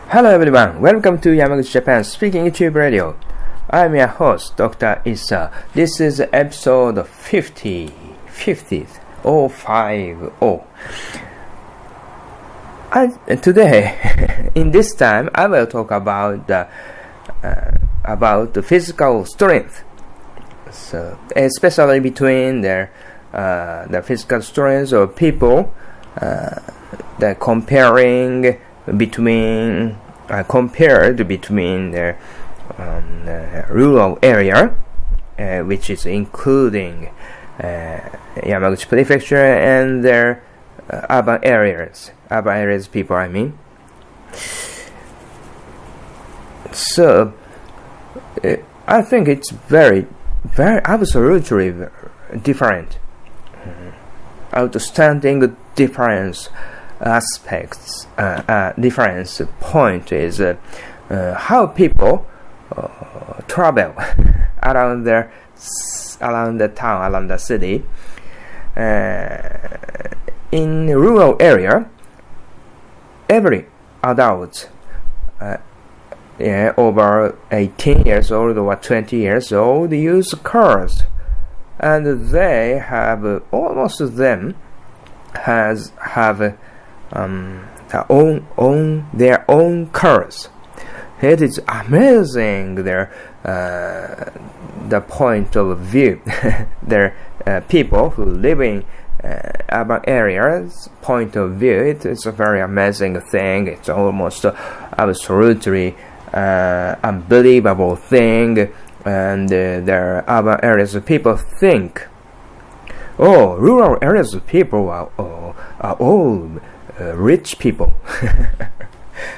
Hello everyone, welcome to Yamaguchi Japan Speaking YouTube Radio. I'm your host, Dr. Issa. This is episode 50, 50th, 050. Today, in this time, I will talk about the physical strength. So, especially between the physical strength of people, the compared between the rural area, which is including Yamaguchi Prefecture and their urban areas people, I mean. So I think it's very absolutely different, outstanding difference aspects. Difference point is how people travel around the town, around the city. In rural area, every adult over 18 years old or 20 years old use cars, and they have almost of them have their own cars. It is amazing the point of view. Their people who live in urban areas point of view. It is a very amazing thing. It's almost absolutely unbelievable thing. And their urban areas people think, rural areas people are all rich people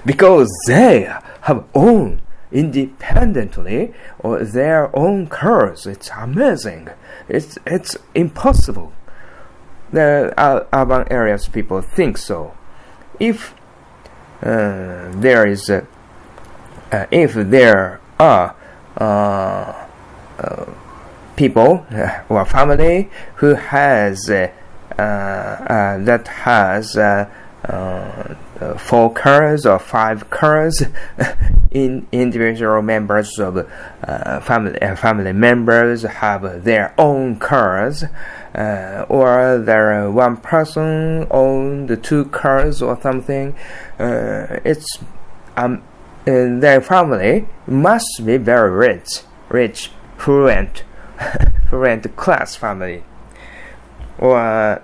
because they have own independently or their own cars. It's amazing. It's impossible. The urban areas people think so. If there are people or family who has that has 4 cars or 5 cars, in individual members of family members have their own cars, or there one person owned 2 cars or something. It's their family must be very rich, fluent class family, or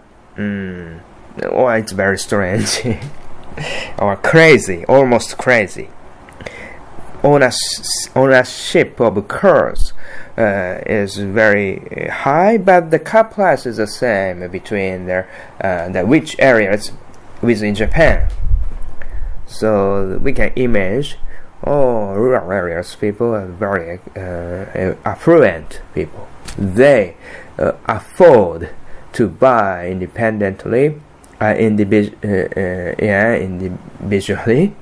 it's very strange or crazy, almost crazy. Ownership of cars is very high, but the car price is the same between the which areas within Japan. So we can imagine rural areas people are very affluent people. They afford to buy independently, individually,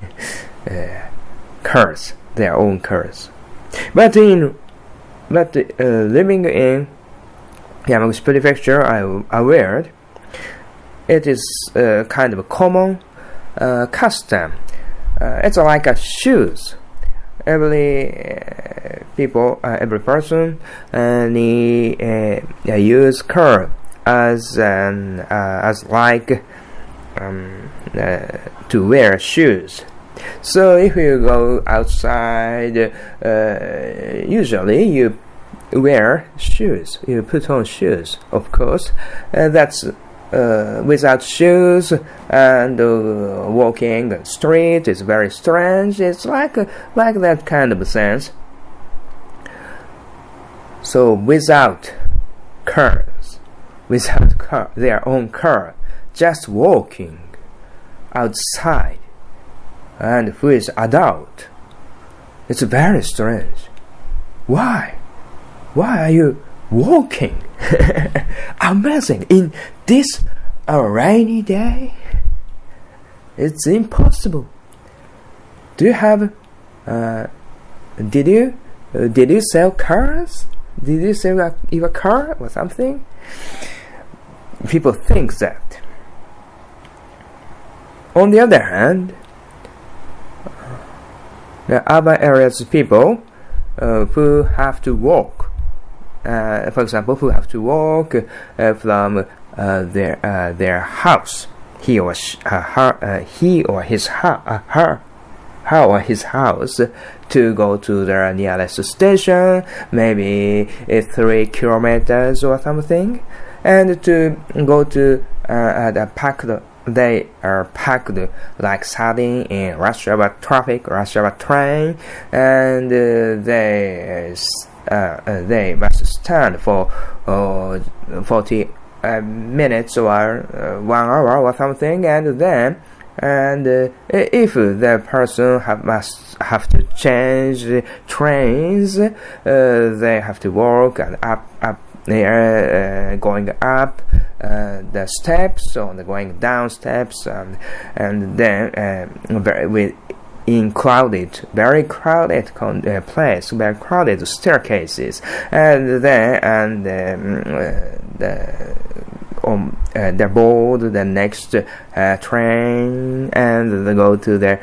cars, their own cars. But living in Yamaguchi Prefecture, I'm aware it is kind of a common custom. It's like a shoes. Every person use car as like to wear shoes. So if you go outside, usually you wear shoes. You put on shoes, of course. That's without shoes and walking the street is very strange. It's like that kind of sense. So without their own car, just walking outside, and who is adult, it's very strange. Why are you walking? Amazing. In this rainy day, it's impossible. Do you have did you sell cars? Did you sell your car or something? People think that. On the other hand, the urban areas people who have to walk, for example, who have to walk from their house, he or his house, to go to the nearest station, maybe 3 kilometers or something, and to go to the packed. They are packed like sardine in rush hour traffic, rush hour train, and they must stand for 40 minutes or 1 hour or something, and then if the person must have to change trains, they have to walk and up they are going up the steps or going down steps, and then in very crowded place, very crowded staircases, and then they board the next train, and they go to the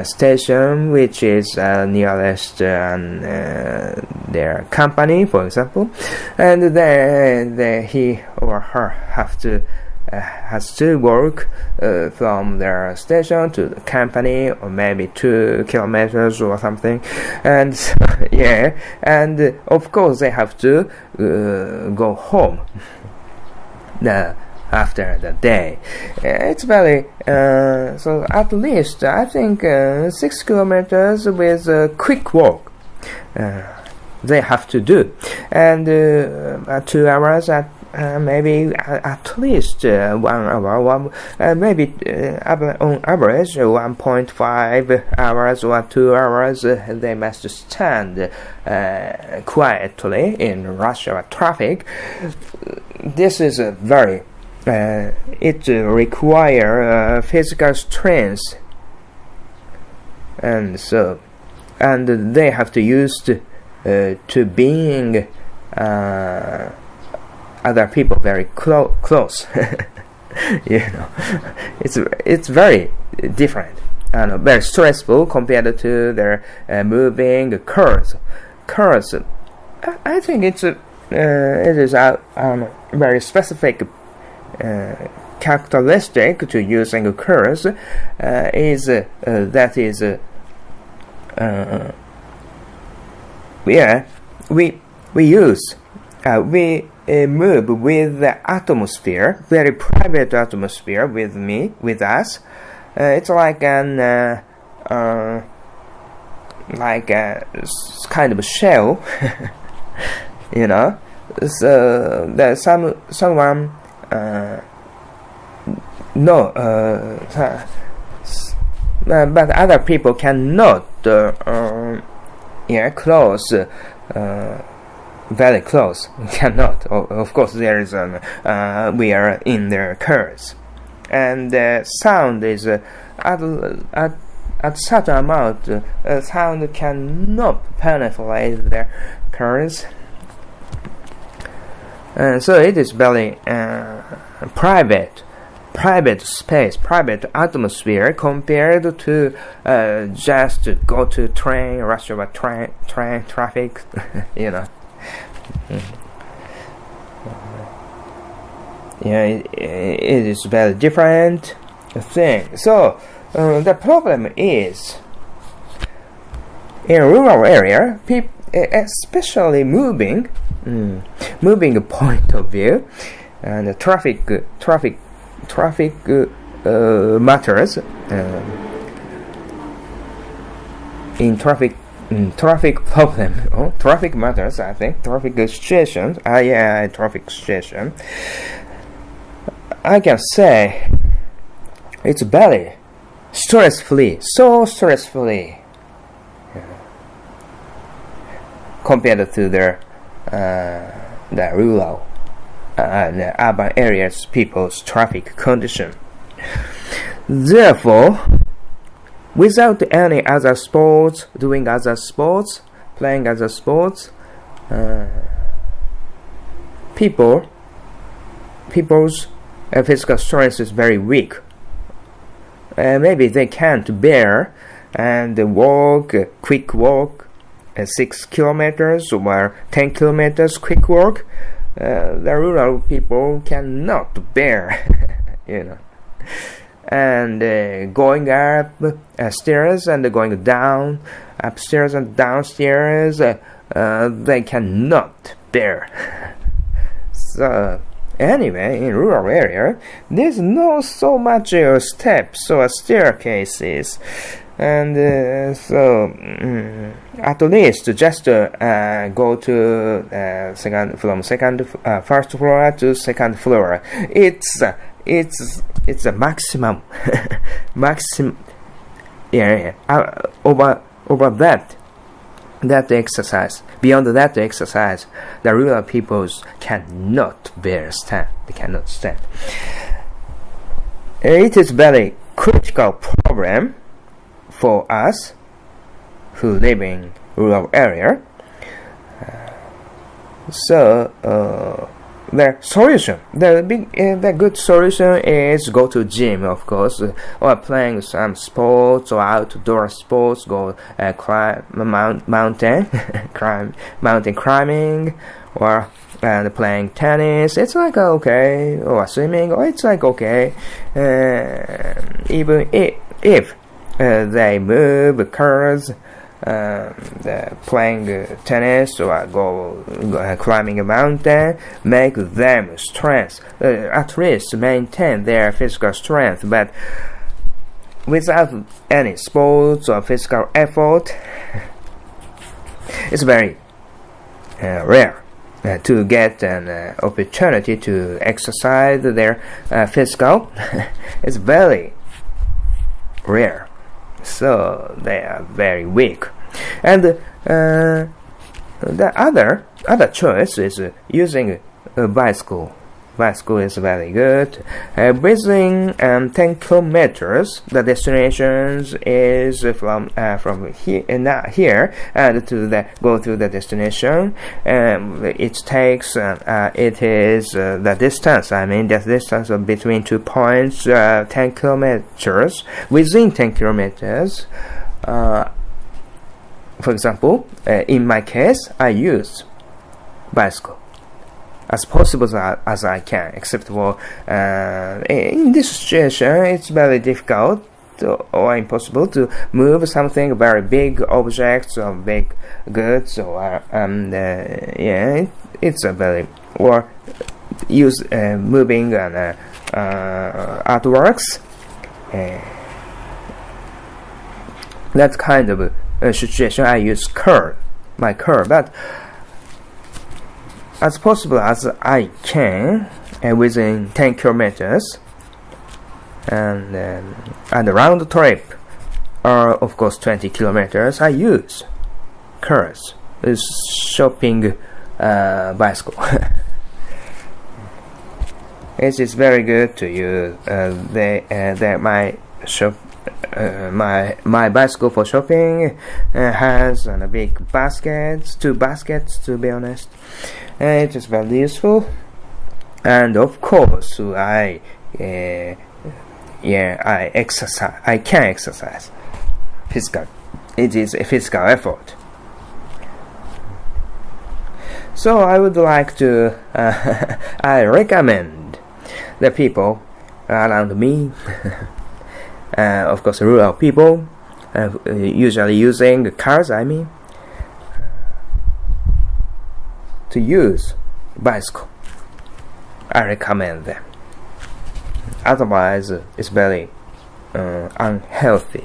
station which is nearest their company, for example, and then he or her has to walk from their station to the company, or maybe 2 kilometers or something, and and of course they have to go home after the day. It's very so at least I think 6 kilometers with a quick walk they have to do, and 2 hours maybe at least 1 hour, maybe on average 1.5 hours or 2 hours they must stand quietly in rush hour traffic. This is a very it requires physical strength, and they have to use to being other people very close. It's very different and very stressful compared to their moving cars. I think it is a very specific characteristic to using cars. We move with the atmosphere, very private atmosphere with us. It's like a kind of shell, So there's someone but other people cannot close. Very close, cannot. Of course, there is we are in their cars, and sound is at certain amount. Sound cannot penetrate their cars, so it is very private space, private atmosphere compared to just go to train, rush hour train traffic, it is very different thing. So the problem is in rural area, especially moving point of view, and traffic matters in traffic problem. Traffic matters, I think. Traffic situation. Traffic situation. I can say it's very stress-free, so stress-free compared to the rural the urban areas people's traffic condition. Therefore, without any other sports, doing other sports, playing other sports, people's physical strength is very weak. Maybe they can't bear and quick walk, 6 kilometers or 10 kilometers quick walk, the rural people cannot bear, And going up stairs and going down, upstairs and downstairs, they cannot bear. So anyway, in rural area, there's no so much steps or staircases, and at least just go to first floor to second floor. It's a maximum, over that exercise. Beyond that exercise, the rural peoples cannot stand. They cannot stand. It is very critical problem for us who live in rural area. The solution, the good solution is go to gym, of course, or playing some sports or outdoor sports. Go climb mountain, mountain climbing, or playing tennis. It's like okay, or swimming. Or it's like okay, even if they move cars. Playing tennis or go climbing a mountain, make them strength, at least maintain their physical strength, but without any sports or physical effort, it's very rare to get an opportunity to exercise their physical. It's very rare. So they are very weak, and the other choice is using a bicycle. Bicycle is very good. Within 10 kilometers, the destination is from here and go to the destination. It takes it is the distance. I mean the distance of between 2 points, 10 kilometers. Within 10 kilometers, for example, in my case, I use bicycle as possible as I can, except for in this situation it's very difficult or impossible to move something very big objects or big goods or it's a very or use moving and artworks. That kind of situation I use my car, but as possible as I can within 10 kilometers and the round trip or of course 20 kilometers I use cars, shopping bicycle. It is very good to use my bicycle for shopping has a big two baskets to be honest. It is very useful, and of course I exercise. I can exercise physical. It is a physical effort. So I would like to I recommend the people around me, of course rural people, usually using cars, I mean, to use bicycle. I recommend them. Otherwise, it's very unhealthy.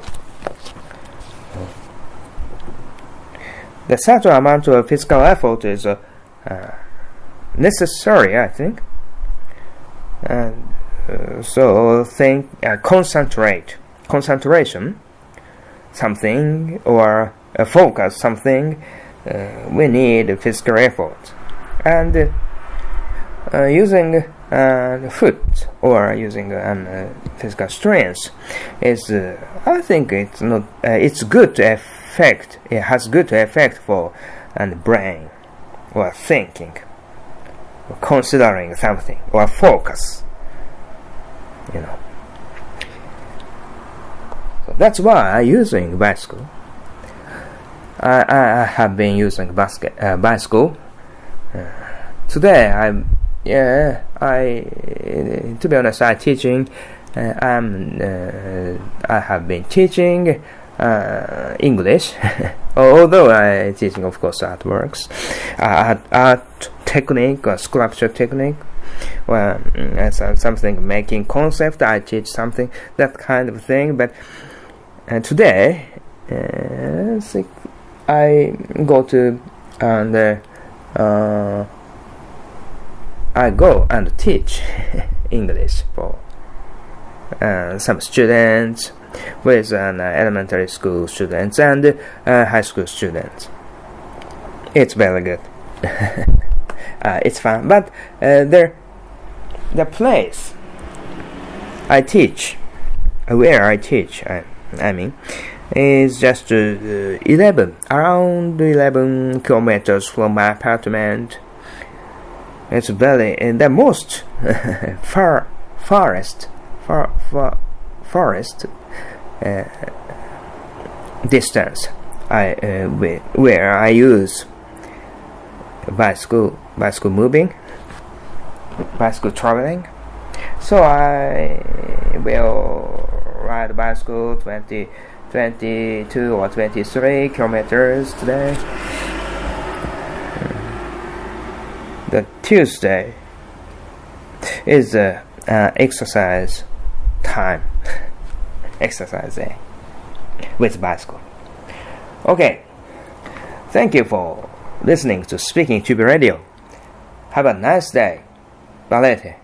The certain amount of physical effort is necessary, I think. And so concentration something or focus something, we need physical effort, and using foot or using physical strength is I think it's not it's good to affect. It has good effect for and brain or thinking or considering something or focus. So That's why I'm using bicycle. I have been using bicycle. Today to be honest, I teaching. I have been teaching English, although I teaching, of course, artworks, art technique or sculpture technique. Well, something making concept. I teach something, that kind of thing. But today, I go to and I go and teach English for some students, with elementary school students and high school students. It's very good. It's fun, but the place I teach, where I teach, I mean, is just around 11 kilometers from my apartment. It's very the most forest distance where I use bicycle traveling. So I will ride bicycle 22 or 23 kilometers today. The Tuesday is exercise time. Exercise day with bicycle. Okay. Thank you for listening to Speaking Tube Radio. Have a nice day. Balete.